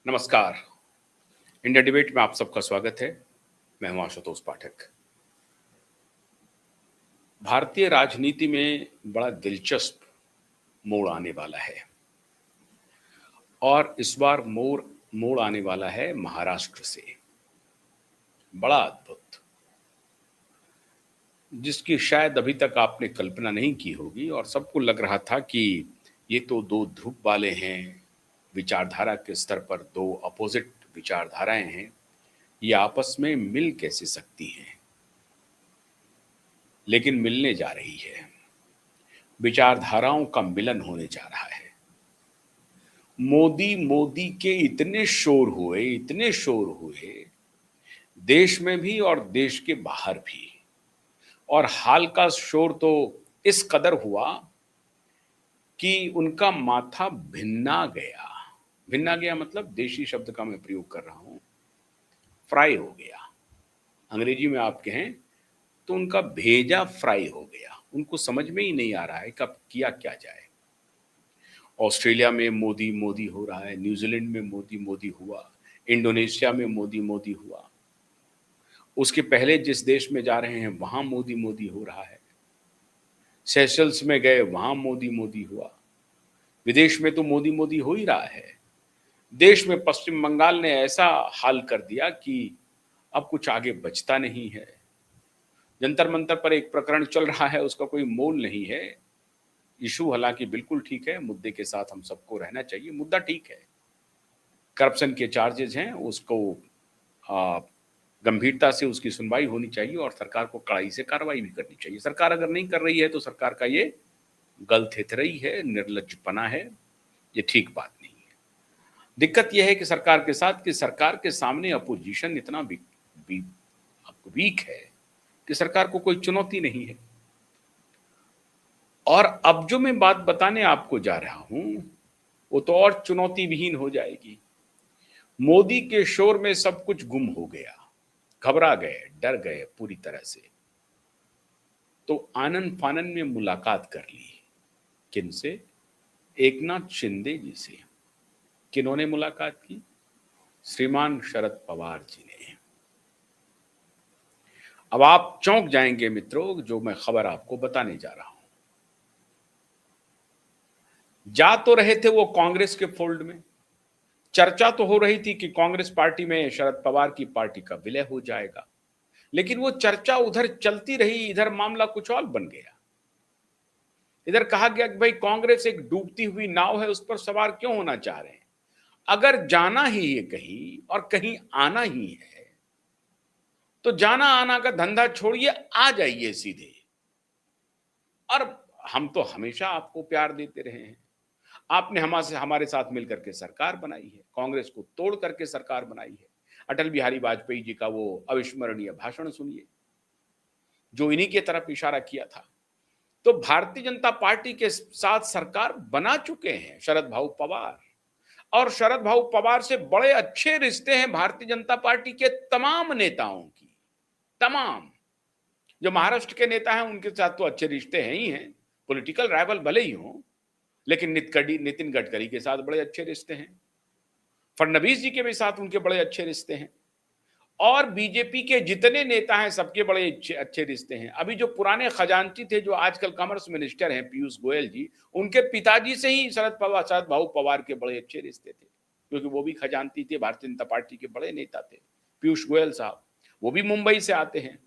नमस्कार। India debate में आप सबका स्वागत है। मैं हूं आशुतोष पाठक। भारतीय राजनीति में बड़ा दिलचस्प मोड़ आने वाला है और इस बार मोड़ आने वाला है महाराष्ट्र से। बड़ा अद्भुत, जिसकी शायद अभी तक आपने कल्पना नहीं की होगी और सबको लग रहा था कि ये तो दो ध्रुव वाले हैं, विचारधारा के स्तर पर दो अपोजिट विचारधाराएं हैं, ये आपस में मिल कैसे सकती हैं। लेकिन मिलने जा रही है, विचारधाराओं का मिलन होने जा रहा है। मोदी मोदी के इतने शोर हुए देश में भी और देश के बाहर भी। और हाल का शोर तो इस कदर हुआ कि उनका माथा भिन्ना गया मतलब देशी शब्द का मैं प्रयोग कर रहा हूं, फ्राई हो गया। अंग्रेजी में आप कहें तो उनका भेजा फ्राई हो गया। उनको समझ में ही नहीं आ रहा है कब किया क्या जाए। ऑस्ट्रेलिया में मोदी मोदी हो रहा है, न्यूजीलैंड में मोदी मोदी हुआ, इंडोनेशिया में मोदी मोदी हुआ, उसके पहले जिस देश में जा रहे हैं वहां मोदी मोदी हो रहा है, सेशल्स में गए वहां मोदी मोदी हुआ, विदेश में तो मोदी मोदी हो ही रहा है। देश में पश्चिम बंगाल ने ऐसा हाल कर दिया कि अब कुछ आगे बचता नहीं है। जंतर मंतर पर एक प्रकरण चल रहा है, उसका कोई मोल नहीं है। इशू हालांकि बिल्कुल ठीक है, मुद्दे के साथ हम सबको रहना चाहिए, मुद्दा ठीक है। करप्शन के चार्जेस हैं, उसको गंभीरता से उसकी सुनवाई होनी चाहिए और सरकार को कड़ाई से कार्रवाई भी करनी चाहिए। सरकार अगर नहीं कर रही है तो सरकार का ये गलथेथरई है, निर्लज्जपना है, ये ठीक बात नहीं है। दिक्कत यह है कि सरकार के साथ कि सरकार के सामने अपोजिशन इतना वीक है कि सरकार को कोई चुनौती नहीं है। और अब जो मैं बात बताने आपको जा रहा हूं वो तो और चुनौती विहीन हो जाएगी। मोदी के शोर में सब कुछ गुम हो गया, घबरा गए, डर गए पूरी तरह से। तो आनन फानन में मुलाकात कर ली। किनसे? एकनाथ शिंदे जी से। किन्होंने मुलाकात की? श्रीमान शरद पवार जी ने। अब आप चौंक जाएंगे मित्रों, जो मैं खबर आपको बताने जा रहा हूं। जा तो रहे थे वो कांग्रेस के फोल्ड में, चर्चा तो हो रही थी कि कांग्रेस पार्टी में शरद पवार की पार्टी का विलय हो जाएगा, लेकिन वो चर्चा उधर चलती रही, इधर मामला कुछ और बन गया। इधर कहा गया कि भाई कांग्रेस एक डूबती हुई नाव है, उस पर सवार क्यों होना चाह रहे हैं? अगर जाना ही है कहीं और कहीं आना ही है तो जाना आना का धंधा छोड़िए, आ जाइए सीधे। और हम तो हमेशा आपको प्यार देते रहे हैं। आपने हमारे साथ मिलकर के सरकार बनाई है, कांग्रेस को तोड़ करके सरकार बनाई है। अटल बिहारी वाजपेयी जी का वो अविस्मरणीय भाषण सुनिए, जो इन्हीं की तरफ इशारा किया था। तो भारतीय जनता पार्टी के साथ सरकार बना चुके हैं शरद भाऊ पवार, और शरद भाऊ पवार से बड़े अच्छे रिश्ते हैं भारतीय जनता पार्टी के तमाम नेताओं की। तमाम जो महाराष्ट्र के नेता हैं उनके साथ तो अच्छे रिश्ते हैं ही हैं, पॉलिटिकल राइवल भले ही हों, लेकिन नितिन गडकरी के साथ बड़े अच्छे रिश्ते हैं, फडणवीस जी के भी साथ उनके बड़े अच्छे रिश्ते हैं, और बीजेपी के जितने नेता हैं सबके बड़े अच्छे रिश्ते हैं। अभी जो पुराने खजांची थे, जो आजकल कॉमर्स मिनिस्टर हैं पीयूष गोयल जी, उनके पिताजी से ही शरद भाऊ पवार के बड़े अच्छे रिश्ते थे, क्योंकि वो भी खजांची थे, भारतीय जनता पार्टी के बड़े नेता थे। पीयूष गोयल साहब वो भी मुंबई से आते हैं,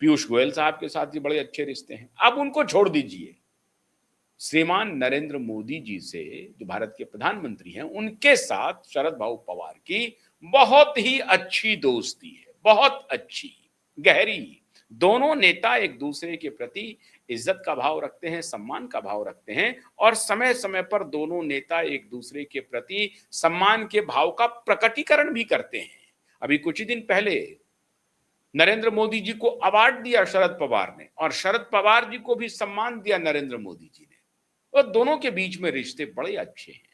पीयूष गोयल साहब के साथ भी बड़े अच्छे रिश्ते हैं। अब उनको छोड़ दीजिए, श्रीमान नरेंद्र मोदी जी से, जो भारत के प्रधानमंत्री हैं, उनके साथ शरद भाऊ पवार की बहुत ही अच्छी दोस्ती है, बहुत अच्छी, गहरी। दोनों नेता एक दूसरे के प्रति इज्जत का भाव रखते हैं, सम्मान का भाव रखते हैं, और समय समय पर दोनों नेता एक दूसरे के प्रति सम्मान के भाव का प्रकटीकरण भी करते हैं। अभी कुछ ही दिन पहले नरेंद्र मोदी जी को अवार्ड दिया शरद पवार ने, और शरद पवार जी को भी सम्मान दिया नरेंद्र मोदी जी ने, और दोनों के बीच में रिश्ते बड़े अच्छे हैं।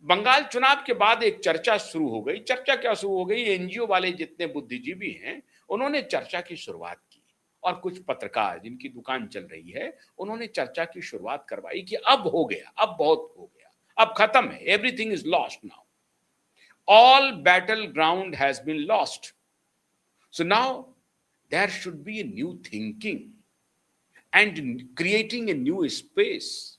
बंगाल चुनाव के बाद एक चर्चा शुरू हो गई। चर्चा क्या शुरू हो गई? एनजीओ वाले जितने बुद्धिजीवी हैं उन्होंने चर्चा की शुरुआत की, और कुछ पत्रकार जिनकी दुकान चल रही है उन्होंने चर्चा की शुरुआत करवाई कि अब हो गया, अब बहुत हो गया, अब खत्म है, everything is lost now. All battleground has been lost. So now there should be a new thinking and creating a new space.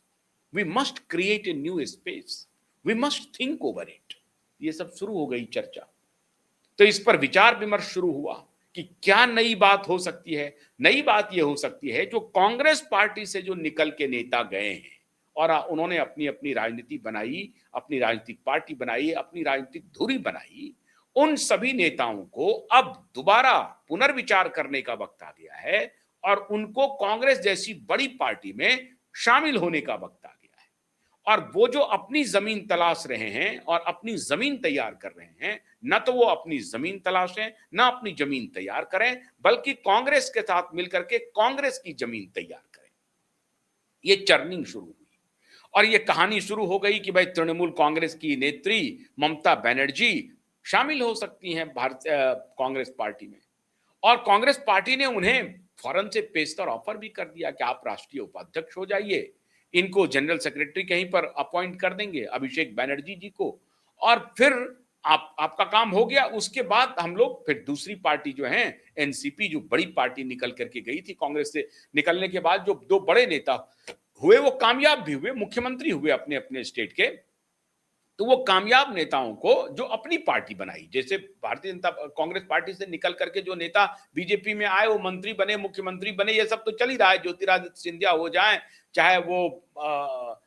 We must create a new space. We must think over it. ये सब शुरू हो गई चर्चा। तो इस पर विचार विमर्श शुरू हुआ कि क्या नई बात हो सकती है। नई बात यह हो सकती है जो कांग्रेस पार्टी से जो निकल के नेता गए हैं और उन्होंने अपनी अपनी राजनीति बनाई, अपनी राजनीतिक पार्टी बनाई, अपनी राजनीतिक धुरी बनाई, उन सभी नेताओं को अब दोबारा पुनर्विचार करने का वक्त आ गया है और उनको कांग्रेस जैसी बड़ी पार्टी में शामिल होने का वक्त आ गया है। और वो जो अपनी जमीन तलाश रहे हैं और अपनी जमीन तैयार कर रहे हैं, न तो वो अपनी जमीन तलाशें, न अपनी जमीन तैयार करें, बल्कि कांग्रेस के साथ मिलकर के कांग्रेस की जमीन तैयार करें। ये चर्निंग शुरू हुई और ये कहानी शुरू हो गई कि भाई तृणमूल कांग्रेस की नेत्री ममता बनर्जी शामिल हो सकती हैं कांग्रेस पार्टी में। और कांग्रेस पार्टी ने उन्हें फौरन से पेशतर ऑफर भी कर दिया कि आप राष्ट्रीय उपाध्यक्ष हो जाइए, इनको जनरल सेक्रेटरी कहीं पर अपॉइंट कर देंगे, अभिषेक बनर्जी जी को, और फिर आपका काम हो गया। उसके बाद हम लोग फिर दूसरी पार्टी जो है एनसीपी, जो बड़ी पार्टी निकल करके गई थी कांग्रेस से निकलने के बाद, जो दो बड़े नेता हुए वो कामयाब भी हुए, मुख्यमंत्री हुए अपने अपने स्टेट के। तो वो कामयाब नेताओं को जो अपनी पार्टी बनाई, जैसे भारतीय जनता कांग्रेस पार्टी से निकल करके जो नेता बीजेपी में आए वो मंत्री बने, मुख्यमंत्री बने, ये सब तो चल ही रहा है। ज्योतिरादित्य सिंधिया हो जाए, चाहे वो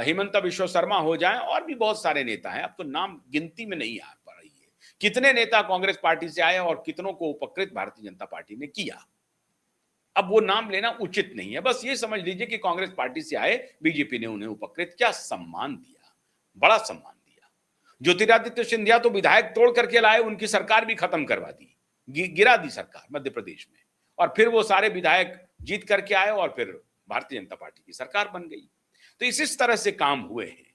हेमंत बिश्व शर्मा हो जाए, और भी बहुत सारे नेता हैं, अब तो नाम गिनती में नहीं आ पा रही है कितने नेता कांग्रेस पार्टी से आए और कितनों को उपकृत भारतीय जनता पार्टी ने किया। अब वो नाम लेना उचित नहीं है, बस ये समझ लीजिए कि कांग्रेस पार्टी से आए, बीजेपी ने उन्हें उपकृत क्या सम्मान दिया, बड़ा सम्मान दिया। ज्योतिरादित्य सिंधिया तो विधायक तोड़ करके लाए, उनकी सरकार भी खत्म करवा दी, गिरा दी सरकार मध्य प्रदेश में, और फिर वो सारे विधायक जीत करके आए और फिर भारतीय जनता पार्टी की सरकार बन गई। तो इस तरह से काम हुए हैं।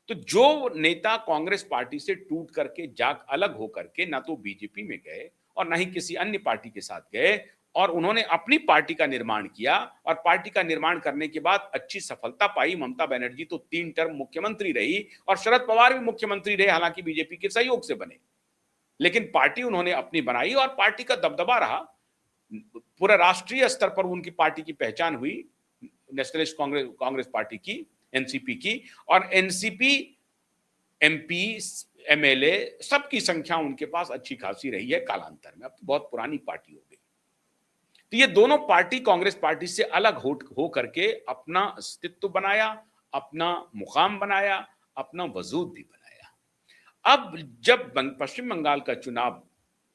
तो जो नेता कांग्रेस पार्टी से टूट करके जाग अलग होकर के ना तो बीजेपी में गए और ना ही किसी अन्य पार्टी के साथ गए, और उन्होंने अपनी पार्टी का निर्माण किया, और पार्टी का निर्माण करने के बाद अच्छी सफलता पाई। ममता बनर्जी तो 3 टर्म मुख्यमंत्री रही और शरद पवार भी मुख्यमंत्री रहे, हालांकि बीजेपी के सहयोग से बने, लेकिन पार्टी उन्होंने अपनी बनाई और पार्टी का दबदबा रहा। पूरा राष्ट्रीय स्तर पर उनकी पार्टी की पहचान हुई, नेशनलिस्ट कांग्रेस पार्टी की, एनसीपी की, और एनसीपी एमपी एमएलए सबकी संख्या उनके पास अच्छी खासी रही है कालांतर में। अब तो बहुत पुरानी पार्टी हो गई। तो ये दोनों पार्टी कांग्रेस पार्टी से अलग हो करके अपना अस्तित्व बनाया, अपना मुकाम बनाया, अपना वजूद भी बनाया। अब जब पश्चिम बंगाल का चुनाव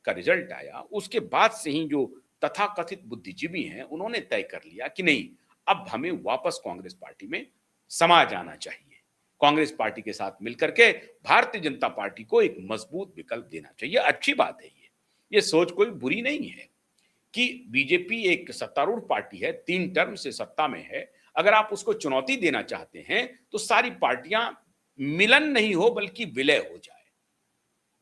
का रिजल्ट आया, उसके बाद से ही जो तथाकथित बुद्धिजीवी हैं उन्होंने तय कर लिया कि नहीं, अब हमें वापस कांग्रेस पार्टी में समा जाना चाहिए, कांग्रेस पार्टी के साथ मिलकर के भारतीय जनता पार्टी को एक मजबूत विकल्प देना चाहिए। अच्छी बात है, ये सोच कोई बुरी नहीं है कि बीजेपी एक सत्तारूढ़ पार्टी है, 3 टर्म से सत्ता में है, अगर आप उसको चुनौती देना चाहते हैं तो सारी पार्टियां मिलन नहीं हो बल्कि विलय हो जाए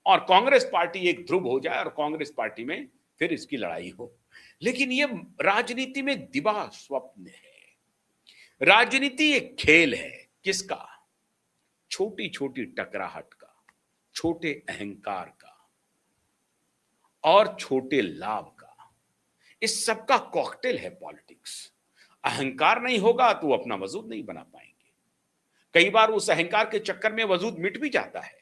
और कांग्रेस पार्टी एक ध्रुव हो जाए और कांग्रेस पार्टी में फिर इसकी लड़ाई हो। लेकिन ये राजनीति में दिवा स्वप्न है। राजनीति एक खेल है, किसका? छोटी छोटी टकराहट का, छोटे अहंकार का और छोटे लाभ का, इस सबका कॉकटेल है पॉलिटिक्स। अहंकार नहीं होगा तो वो अपना वजूद नहीं बना पाएंगे। कई बार उस अहंकार के चक्कर में वजूद मिट भी जाता है,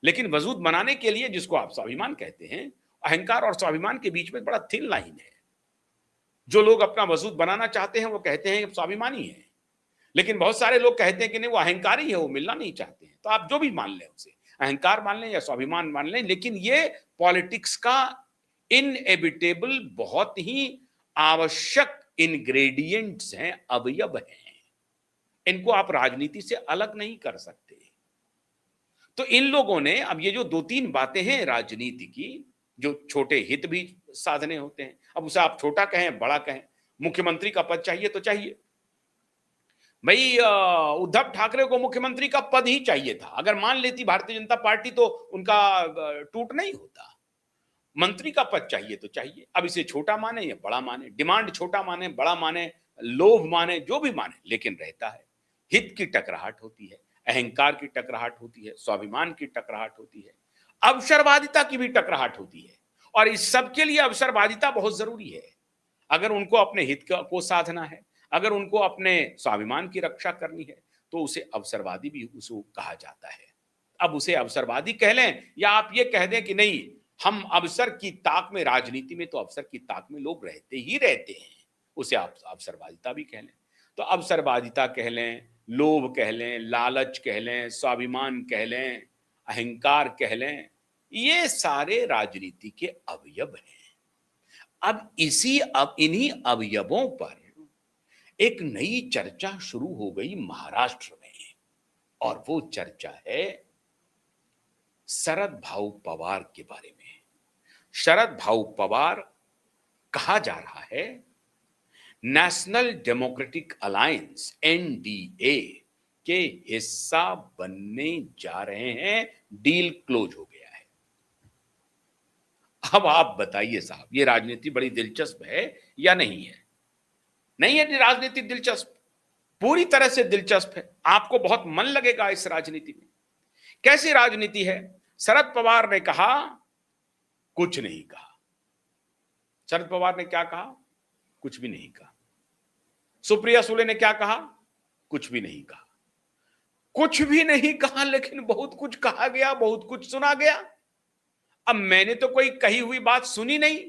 लेकिन वजूद बनाने के लिए, जिसको आप स्वाभिमान कहते हैं, अहंकार और स्वाभिमान के बीच में बड़ा थिन लाइन है। जो लोग अपना वजूद बनाना चाहते हैं वो कहते हैं स्वाभिमानी है, लेकिन बहुत सारे लोग कहते हैं कि नहीं, वो अहंकारी है, वो मिलना नहीं चाहते हैं। तो आप जो भी मान लें, उसे अहंकार मान लें या स्वाभिमान मान लें, लेकिन ये पॉलिटिक्स का इनएविटेबल, बहुत ही आवश्यक इंग्रेडिएंट्स हैं, अवयव हैं। इनको आप राजनीति से अलग नहीं कर सकते। तो इन लोगों ने अब ये जो 2-3 बातें हैं राजनीति की, जो छोटे हित भी साधने होते हैं, अब उसे आप छोटा कहें बड़ा कहें, मुख्यमंत्री का पद चाहिए तो चाहिए भाई। उद्धव ठाकरे को मुख्यमंत्री का पद ही चाहिए था। अगर मान लेती भारतीय जनता पार्टी तो उनका टूट नहीं होता। मंत्री का पद चाहिए तो चाहिए। अब इसे छोटा माने या बड़ा माने, डिमांड छोटा माने, बड़ा माने, लोभ माने, जो भी माने, लेकिन रहता है। हित की टकराहट होती है, अहंकार की टकराहट होती है, स्वाभिमान की टकराहट होती है। अवसरवादिता की भी टकराहट होती है और इस सब के लिए अवसरवादिता बहुत जरूरी है। अगर उनको अपने हित को साधना है, अगर उनको अपने स्वाभिमान की रक्षा करनी है, तो उसे अवसरवादी भी उसको कहा जाता है। अब उसे अवसरवादी कह लें या आप ये कह दें कि नहीं, हम अवसर की ताक में, राजनीति में तो अवसर की ताक में लोग रहते ही रहते हैं, उसे आप अवसरवादिता भी कह लें। तो अवसरवादिता कह लें, लोभ कह लें, लालच कह लें, स्वाभिमान कह लें, अहंकार कह लें, ये सारे राजनीति के अवयव हैं। अब इन्हीं अवयवों पर एक नई चर्चा शुरू हो गई महाराष्ट्र में, और वो चर्चा है शरद भाऊ पवार के बारे में। शरद भाऊ पवार कहा जा रहा है नेशनल डेमोक्रेटिक अलायंस एनडीए के हिस्सा बनने जा रहे हैं, डील क्लोज हो गया है। अब आप बताइए साहब, ये राजनीति बड़ी दिलचस्प है या नहीं है? नहीं है राजनीति दिलचस्प? पूरी तरह से दिलचस्प है। आपको बहुत मन लगेगा इस राजनीति में। कैसी राजनीति है? शरद पवार ने कहा, कुछ नहीं कहा। शरद पवार ने क्या कहा? कुछ भी नहीं कहा। सुप्रिया सुले ने क्या कहा? कुछ भी नहीं कहा। कुछ भी नहीं कहा, लेकिन बहुत कुछ कहा गया, बहुत कुछ सुना गया। अब मैंने तो कोई कही हुई बात सुनी नहीं,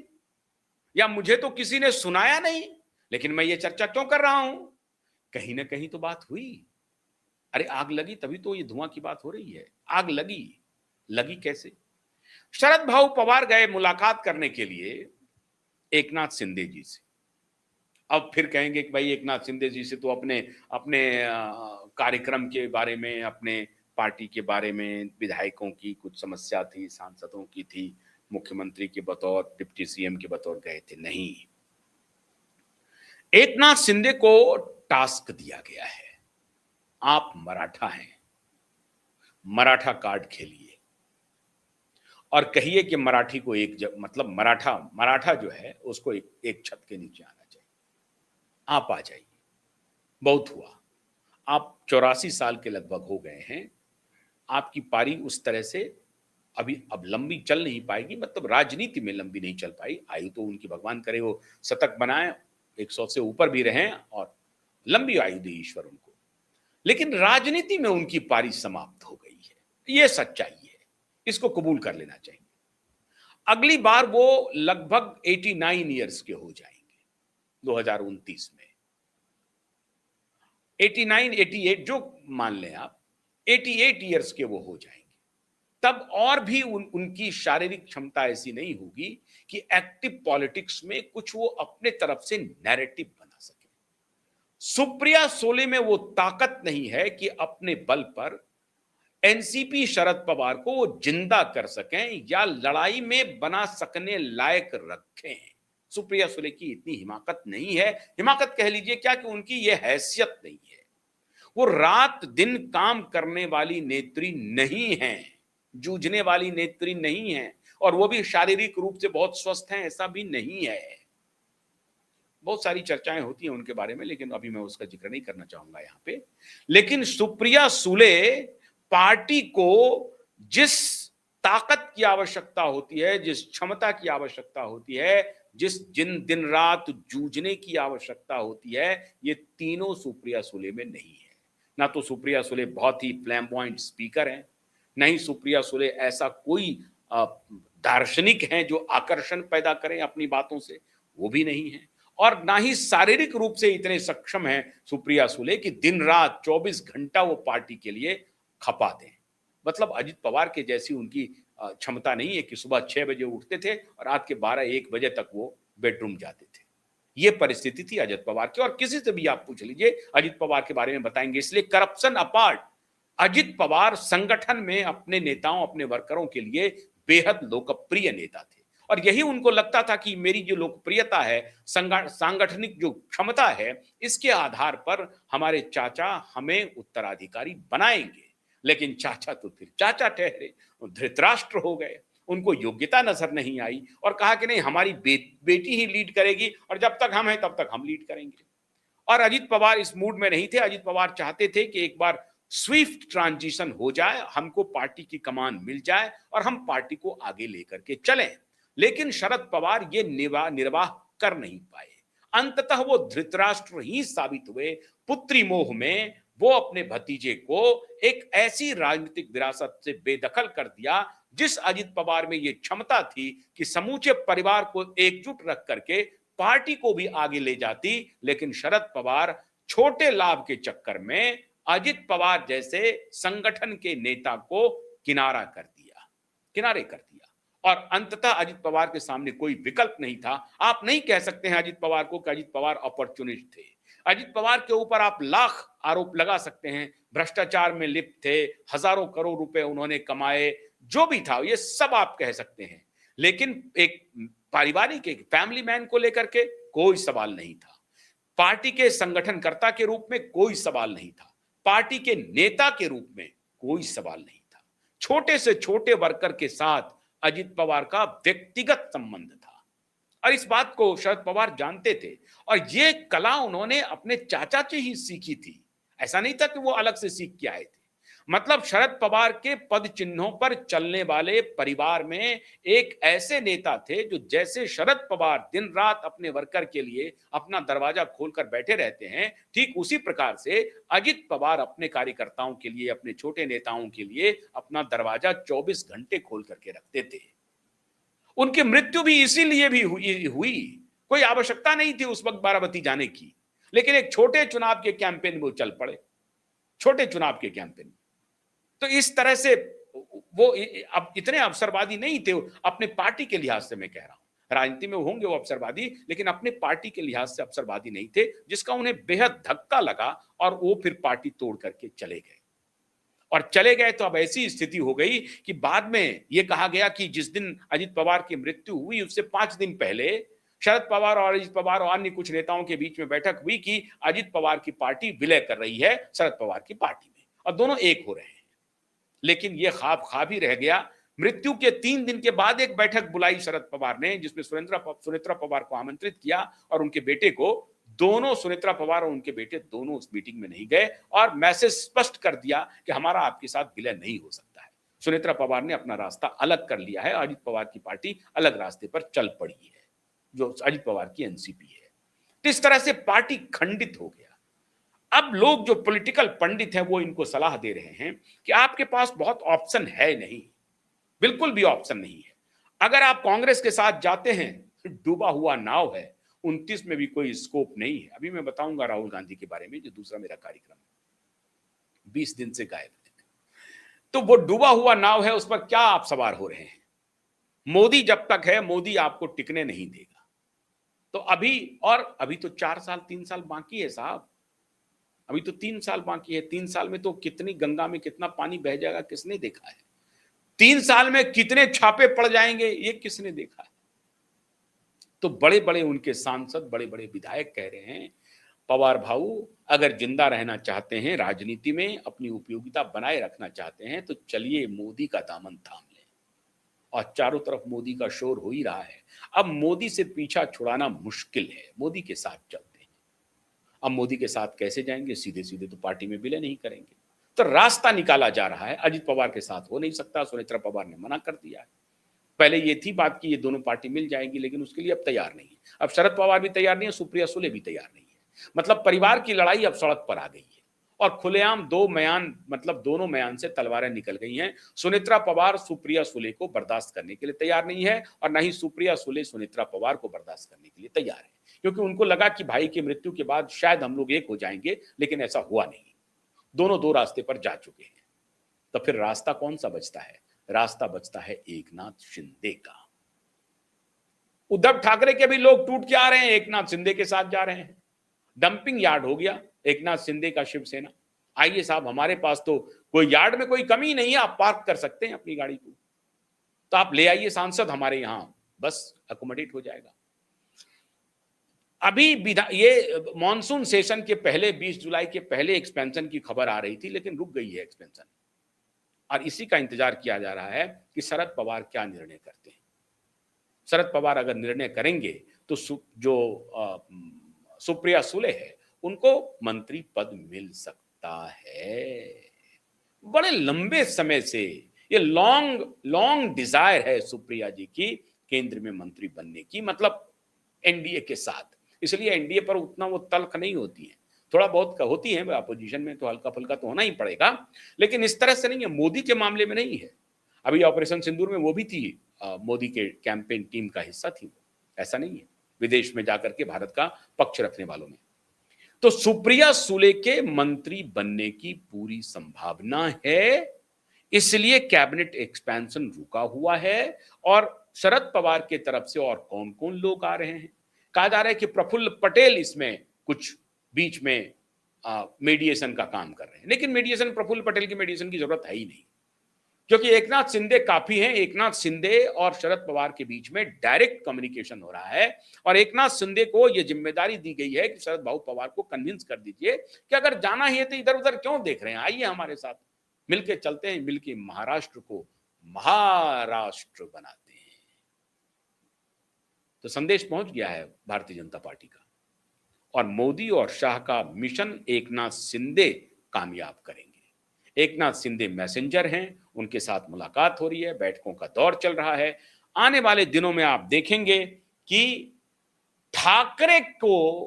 या मुझे तो किसी ने सुनाया नहीं, लेकिन मैं ये चर्चा क्यों कर रहा हूं? कहीं ना कहीं तो बात हुई। अरे आग लगी तभी तो ये धुआं की बात हो रही है। आग लगी कैसे? शरद भाऊ पवार गए मुलाकात करने के लिए एकनाथ शिंदे जी से। अब फिर कहेंगे कि भाई एकनाथ शिंदे जी से तो अपने अपने कार्यक्रम के बारे में, अपने पार्टी के बारे में, विधायकों की कुछ समस्या थी, सांसदों की थी, मुख्यमंत्री के बतौर, डिप्टी सीएम के बतौर गए थे। नहीं, एकनाथ शिंदे को टास्क दिया गया है, आप मराठा हैं, मराठा कार्ड खेलिए और कहिए कि मराठी को मतलब मराठा जो है उसको एक छत के नीचे आना चाहिए। आप आ जाइए, बहुत हुआ। आप 84 साल के लगभग हो गए हैं, आपकी पारी उस तरह से अब लंबी चल नहीं पाएगी, मतलब राजनीति में लंबी नहीं चल पाई। आयु तो उनकी भगवान करे वो शतक बनाए, 100 से ऊपर भी रहें और लंबी आयु दे ईश्वर उनको, लेकिन राजनीति में उनकी पारी समाप्त हो गई है। ये सच्चाई है, इसको कबूल कर लेना चाहिए। अगली बार वो लगभग 89 ईयर्स के हो जाएंगे 2029 में। 89, 88 जो मान लें आप, 88 ईयर्स के वो हो जाएंगे। तब और भी उनकी शारीरिक क्षमता ऐसी नहीं होगी कि एक्टिव पॉलिटिक्स में कुछ वो अपने तरफ से नैरेटिव बना सके। सुप्रिया सोले में वो ताकत नहीं है कि अपने बल पर एनसीपी शरद पवार को वो जिंदा कर सकें या लड़ाई में बना सकने लायक रखें। सुप्रिया सुले की इतनी हिमाकत नहीं है, हिमाकत कह लीजिए क्या, कि उनकी ये हैसियत नहीं है। वो रात दिन काम करने वाली नेत्री नहीं है, जूझने वाली नेत्री नहीं है, और वो भी शारीरिक रूप से बहुत स्वस्थ हैं, ऐसा भी नहीं है। बहुत सारी चर्चाएं होती हैं उनके बारे में, लेकिन अभी मैं उसका जिक्र नहीं करना चाहूंगा यहां पे। लेकिन सुप्रिया सुले पार्टी को जिस ताकत की आवश्यकता होती है, जिस क्षमता की आवश्यकता होती है, दिन रात जूझने की आवश्यकता होती है, ये तीनों सुप्रिया सुले में नहीं है। ना तो सुप्रिया सुले बहुत ही फ्लैम्बॉयंट स्पीकर हैं, नहीं सुप्रिया सुले ऐसा कोई दार्शनिक हैं जो आकर्षण पैदा करें अपनी बातों से, वो भी नहीं है। और ना ही शारीरिक रूप से इतने सक्षम हैं सुप्रिया सुले कि दिन रात 24 घंटा वो पार्टी के लिए खपा दें। मतलब अजित पवार के जैसी उनकी क्षमता नहीं है कि सुबह 6 बजे उठते थे और रात के 12-1 बजे तक वो बेडरूम जाते थे। ये परिस्थिति थी अजित पवार की, और किसी से भी आप पूछ लीजिए अजित पवार के बारे में बताएंगे। इसलिए करप्शन अपार्ट, अजित पवार संगठन में अपने नेताओं, अपने वर्करों के लिए बेहद लोकप्रिय नेता थे, और यही उनको लगता था कि मेरी जो लोकप्रियता है, सांगठनिक जो क्षमता है, इसके आधार पर हमारे चाचा हमें उत्तराधिकारी बनाएंगे। लेकिन चाचा तो फिर चाचा ठहरे, धृतराष्ट्र हो गए, उनको योग्यता नजर नहीं आई और कहा कि नहीं, हमारी बेटी ही लीड करेगी, और जब तक हम हैं तब तक हम लीड करेंगे। और अजित पवार इस मूड में नहीं थे। अजित पवार चाहते थे कि एक बार स्विफ्ट ट्रांजिशन हो जाए, हमको पार्टी की कमान मिल जाए और हम पार्टी को आगे लेकर के चलें। लेकिन शरद पवार ये निर्वाह कर नहीं पाए। अंततः वो धृतराष्ट्र ही साबित हुए। पुत्री मोह में वो अपने भतीजे को एक ऐसी राजनीतिक विरासत से बेदखल कर दिया जिस अजित पवार में ये क्षमता थी कि समूचे परिवार को एकजुट रख करके पार्टी को भी आगे ले जाती। लेकिन शरद पवार छोटे लाभ के चक्कर में अजित पवार जैसे संगठन के नेता को किनारे कर दिया और अंततः अजित पवार के सामने कोई विकल्प नहीं था। आप नहीं कह सकते हैं अजित पवार को कि अजित पवार अपॉर्चुनिस्ट थे। अजित पवार के ऊपर आप लाख आरोप लगा सकते हैं, भ्रष्टाचार में लिप्त थे, हजारों करोड़ रुपए उन्होंने कमाए, जो भी था ये सब आप कह सकते हैं। लेकिन एक पारिवारिक एक फैमिली मैन को लेकर के कोई सवाल नहीं था। पार्टी के संगठनकर्ता के रूप में कोई सवाल नहीं था। पार्टी के नेता के रूप में कोई सवाल नहीं था। छोटे से छोटे वर्कर के साथ अजित पवार का व्यक्तिगत संबंध था और इस बात को शरद पवार जानते थे और ये कला उन्होंने अपने चाचा से ही सीखी थी। ऐसा नहीं था कि वो अलग से सीख के आए थे। मतलब शरद पवार के पद चिन्हों पर चलने वाले परिवार में एक ऐसे नेता थे जो जैसे शरद पवार दिन रात अपने वर्कर के लिए अपना दरवाजा खोलकर बैठे रहते हैं, ठीक उसी प्रकार से अजित पवार अपने कार्यकर्ताओं के लिए, अपने छोटे नेताओं के लिए अपना दरवाजा 24 घंटे खोल करके रखते थे। उनकी मृत्यु भी इसीलिए भी हुई। कोई आवश्यकता नहीं थी उस वक्त बारामती जाने की, लेकिन एक छोटे चुनाव के कैंपेन में वो चल पड़े, छोटे चुनाव के कैंपेन। तो इस तरह से वो अब इतने अवसरवादी नहीं थे अपने पार्टी के लिहाज से। मैं कह रहा हूं राजनीति में होंगे वो अवसरवादी, लेकिन अपने पार्टी के लिहाज से अवसरवादी नहीं थे, जिसका उन्हें बेहद धक्का लगा और वो फिर पार्टी तोड़ करके चले गए। और चले गए तो अब ऐसी स्थिति हो गई कि बाद में ये कहा गया कि जिस दिन अजित पवार की मृत्यु हुई उससे 5 दिन पहले शरद पवार और अजित पवार और अन्य कुछ नेताओं के बीच में बैठक हुई कि अजित पवार की पार्टी विलय कर रही है शरद पवार की पार्टी में और दोनों एक हो रहे हैं। लेकिन यह ख्वाब ही रह गया। मृत्यु के 3 दिन के बाद एक बैठक बुलाई शरद पवार ने, जिसमें सुनेत्रा पवार को आमंत्रित किया और उनके बेटे को। दोनों, सुनेत्रा पवार और उनके बेटे दोनों उस मीटिंग में नहीं गए और मैसेज स्पष्ट कर दिया कि हमारा आपके साथ विलय नहीं हो सकता है। सुनेत्रा पवार ने अपना रास्ता अलग कर लिया है, अजित पवार की पार्टी अलग रास्ते पर चल पड़ी है, जो अजित पवार की एनसीपी है। तो इस तरह से पार्टी खंडित हो गया। अब लोग जो पॉलिटिकल पंडित हैं वो इनको सलाह दे रहे हैं कि आपके पास बहुत ऑप्शन है नहीं, बिल्कुल भी ऑप्शन नहीं है। अगर आप कांग्रेस के साथ जाते हैं, डूबा हुआ नाव है, 29 में भी कोई स्कोप नहीं है। अभी मैं बताऊंगा राहुल गांधी के बारे में, जो दूसरा मेरा कार्यक्रम 20 दिन से गायब है। तो वो डूबा हुआ नाव है, उस पर क्या आप सवार हो रहे हैं? मोदी जब तक है, मोदी आपको टिकने नहीं देगा। तो अभी तो 4 साल 3 साल बाकी है साहब, अभी तो 3 साल बाकी है। 3 साल में तो कितनी गंगा में कितना पानी बह जाएगा किसने देखा है? 3 साल में कितने छापे पड़ जाएंगे ये किसने देखा है? तो बड़े बड़े उनके सांसद, बड़े बड़े विधायक कह रहे हैं, पवार भाऊ अगर जिंदा रहना चाहते हैं, राजनीति में अपनी उपयोगिता बनाए रखना चाहते हैं, तो चलिए मोदी का दामन थाम लें। और चारों तरफ मोदी का शोर हो ही रहा है। अब मोदी से पीछा छुड़ाना मुश्किल है, मोदी के साथ चलते हैं। अब मोदी के साथ कैसे जाएंगे? सीधे सीधे तो पार्टी में विलय नहीं करेंगे, तो रास्ता निकाला जा रहा है। अजित पवार के साथ हो नहीं सकता, सुनेत्रा पवार ने मना कर दिया है। पहले ये थी बात कि ये दोनों पार्टी मिल जाएगी, लेकिन उसके लिए अब तैयार नहीं है। अब शरद पवार भी तैयार नहीं है, सुप्रिया सुले भी तैयार नहीं है। मतलब परिवार की लड़ाई अब सड़क पर आ गई है और खुलेआम दोनों मयान से तलवारें निकल गई हैं। सुनेत्रा पवार सुप्रिया सुले को बर्दाश्त करने के लिए तैयार नहीं है और न ही सुप्रिया सुले सुनेत्रा पवार को बर्दाश्त करने के लिए तैयार है, क्योंकि उनको लगा कि भाई की मृत्यु के बाद शायद हम लोग एक हो जाएंगे, लेकिन ऐसा हुआ नहीं। दोनों दो रास्ते पर जा चुके हैं। तो फिर रास्ता कौन सा बचता है? रास्ता बचता है एकनाथ शिंदे का। उद्धव ठाकरे के भी लोग टूट के आ रहे हैं, एकनाथ शिंदे के साथ जा रहे हैं। डंपिंग यार्ड हो गया एकनाथ शिंदे का शिवसेना। आइए साहब, हमारे पास तो कोई यार्ड में कोई कमी नहीं है, आप पार्क कर सकते हैं अपनी गाड़ी को, तो आप ले आइए सांसद हमारे यहां, बस अकोमोडेट हो जाएगा। अभी ये मॉनसून सेशन के पहले 20 जुलाई के पहले एक्सपेंशन की खबर आ रही थी, लेकिन रुक गई है एक्सपेंशन और इसी का इंतजार किया जा रहा है कि शरद पवार क्या निर्णय करते हैं। शरद पवार अगर निर्णय करेंगे तो जो सुप्रिया सुले है उनको मंत्री पद मिल सकता है। बड़े लंबे समय से ये लॉन्ग लॉन्ग डिजायर है सुप्रिया जी की केंद्र में मंत्री बनने की, मतलब एनडीए के साथ। इसलिए एनडीए पर उतना वो तल्ख नहीं होती है, थोड़ा बहुत होती है, अपोजिशन में तो हल्का फुल्का तो होना ही पड़ेगा, लेकिन इस तरह से नहीं है, मोदी के मामले में नहीं है। अभी ऑपरेशन सिंदूर में वो भी थी, मोदी के कैंपेन टीम का हिस्सा थी वो, ऐसा नहीं है, विदेश में जाकर के भारत का पक्ष रखने वालों में। तो सुप्रिया सुले के मंत्री बनने की पूरी संभावना है, इसलिए कैबिनेट एक्सपेंशन रुका हुआ है। और शरद पवार के तरफ से और कौन कौन लोग आ रहे हैं, कहा जा रहा है कि प्रफुल्ल पटेल इसमें कुछ बीच में मीडिएशन का काम कर रहे हैं, लेकिन मीडिएशन, प्रफुल्ल पटेल की मीडिएशन की जरूरत है ही नहीं, क्योंकि एकनाथ शिंदे काफी हैं। एकनाथ शिंदे और शरद पवार के बीच में डायरेक्ट कम्युनिकेशन हो रहा है, और एकनाथ शिंदे को यह जिम्मेदारी दी गई है कि शरद भाऊ पवार को कन्विंस कर दीजिए कि अगर जाना ही है तो इधर उधर क्यों देख रहे हैं, आइए हमारे साथ मिलके चलते हैं, मिलके महाराष्ट्र को महाराष्ट्र बनाते हैं। तो संदेश पहुंच गया है भारतीय जनता पार्टी का, और मोदी और शाह का मिशन एकनाथ शिंदे कामयाब करेंगे। एकनाथ शिंदे मैसेंजर हैं, उनके साथ मुलाकात हो रही है, बैठकों का दौर चल रहा है। आने वाले दिनों में आप देखेंगे कि ठाकरे को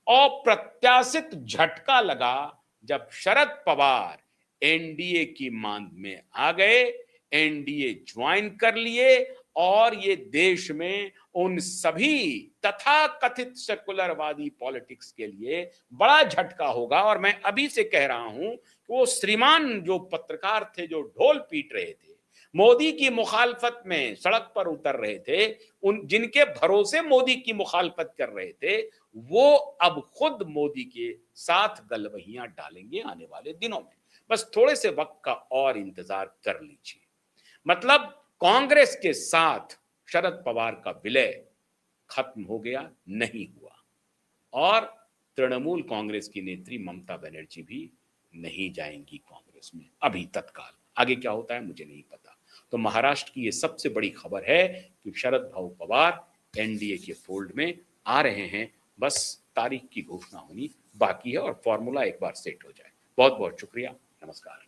अप्रत्याशित झटका लगा जब शरद पवार एनडीए की मांग में आ गए, एनडीए ज्वाइन कर लिए, और ये देश में उन सभी तथाकथित सेकुलरवादी पॉलिटिक्स के लिए बड़ा झटका होगा। और मैं अभी से कह रहा हूं कि वो श्रीमान जो पत्रकार थे, जो ढोल पीट रहे थे, मोदी की मुखालफत में सड़क पर उतर रहे थे, उन जिनके भरोसे मोदी की मुखालफत कर रहे थे, वो अब खुद मोदी के साथ गलवहियां डालेंगे आने वाले दिनों में। बस थोड़े से वक्त का और इंतजार कर लीजिए। मतलब कांग्रेस के साथ शरद पवार का विलय खत्म हो गया, नहीं हुआ, और तृणमूल कांग्रेस की नेत्री ममता बनर्जी भी नहीं जाएंगी कांग्रेस में अभी तत्काल। आगे क्या होता है मुझे नहीं पता। तो महाराष्ट्र की ये सबसे बड़ी खबर है कि शरद भाऊ पवार एनडीए के फोल्ड में आ रहे हैं, बस तारीख की घोषणा होनी बाकी है और फॉर्मूला एक बार सेट हो जाए। बहुत बहुत शुक्रिया, नमस्कार।